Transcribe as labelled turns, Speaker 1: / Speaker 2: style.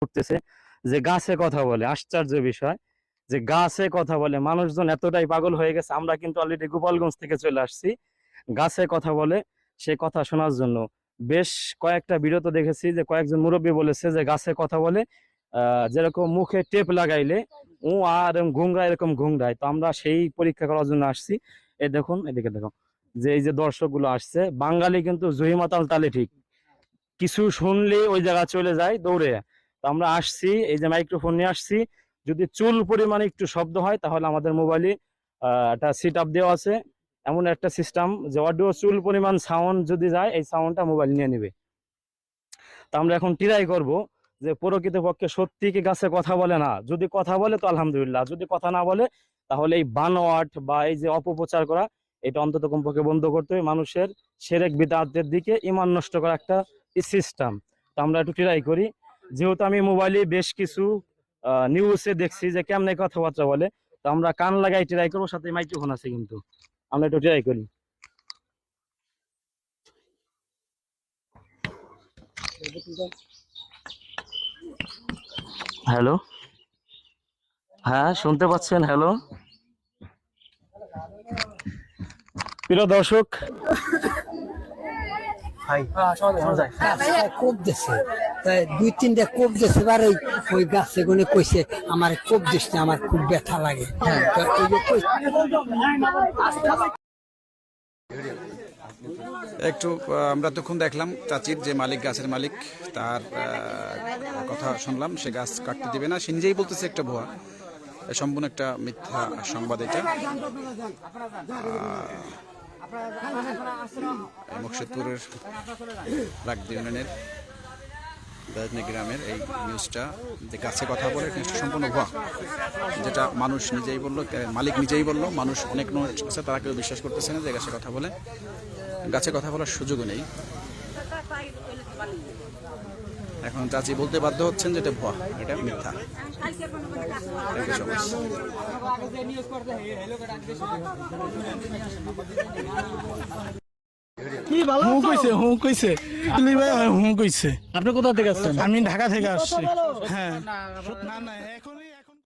Speaker 1: করতেছে যে গাছে কথা বলে। আশ্চর্য বিষয় যে গাছে কথা বলে, মানুষজন এতটাই পাগল হয়ে গেছে। আমরা কিন্তু অলরেডি গোপালগঞ্জ থেকে চলে আসছি গাছে কথা বলে সে কথা শোনার জন্য। বেশ কয়েকটা ভিডিও তো দেখেছি যে কয়েকজন মুরব্বী বলেছে যে গাছে কথা বলে, যেরকম মুখে টেপ লাগাইলে আর ঘুংরা এরকম ঘুংরায়। তো আমরা সেই পরীক্ষা করার জন্য আসছি। এই দেখুন, এদিকে দেখো যে এই যে দর্শকগুলো আসছে, বাঙালি কিন্তু জহিমাতাল তালে ঠিক, কিছু শুনলে ওই জায়গা চলে যায় দৌড়ে। তো আমরা আসছি, এই যে মাইক্রোফোন নিয়ে আসছি, যদি চুল পরিমাণে একটু শব্দ হয় তাহলে আমাদের মোবাইলে একটা সিট আপ দেওয়া আছে, এমন একটা সিস্টেম যে অডিও চুল পরিমাণ সাউন্ড যদি যায় এই সাউন্ডটা মোবাইল নিয়ে নেবে। তা আমরা এখন ট্রাই করব যে প্রকৃতপক্ষে সত্যি কি গাছে কথা বলে না। যদি কথা বলে তো আলহামদুলিল্লাহ, যদি কথা না বলে তাহলে এই বানোয়াট বা এই যে অপপ্রচার করা, এটা অন্তত কমপক্ষে বন্ধ করতে হবে। মানুষের শিরক বিদআতের দিকে ঈমান নষ্ট করা একটা সিস্টেম। তো আমরা একটু ট্রাই করি, যেহেতু আমি মোবাইলে বেশ কিছু নিউজে দেখছি যে কেমনে কথাবার্তা বলে। তো আমরা কান লাগাই ট্রাই করবো, সাথে মাইক্রোফোন আছে কিন্তু, আমরা একটু ট্রাই করি। হ্যালো, হ্যাঁ শুনতে পাচ্ছেন? হ্যালো প্রিয় দর্শক,
Speaker 2: কোপ দিছে, দুই তিনটা কোপ দিছে, এবার ওই গাছে গুনে কইছে আমার কোপ দিস না, আমার খুব ব্যথা লাগে।
Speaker 3: একটু আমরা তখন দেখলাম চাচির যে মালিক, গাছের মালিক, তার কথা শুনলাম। সে গাছ কাটতে দিবে না, সে নিজেই বলতেছে একটা ভুয়া, সম্পূর্ণ একটা মিথ্যা সংবাদ এটা। মুর্শিদপুরের লাগদি ইউনিয়নের গ্রামের এই নিউজটা যে গাছে কথা বলে, নিউজটা সম্পূর্ণ ভুয়া, যেটা মানুষ নিজেই বললো, মালিক নিজেই বললো। মানুষ অনেক মানুষ আছে তারা কেউ বিশ্বাস করতেছে না যে গাছে কথা বলে। গাছে কথা বলার সুযোগও নেই। এখন চাচি বলতে বাধ্য হচ্ছেন যেটা ভুয়া, এটা মিথ্যা।
Speaker 4: আপনি কোথা থেকে আসছেন?
Speaker 5: আমি ঢাকা থেকে আসছি। হ্যাঁ, না এখন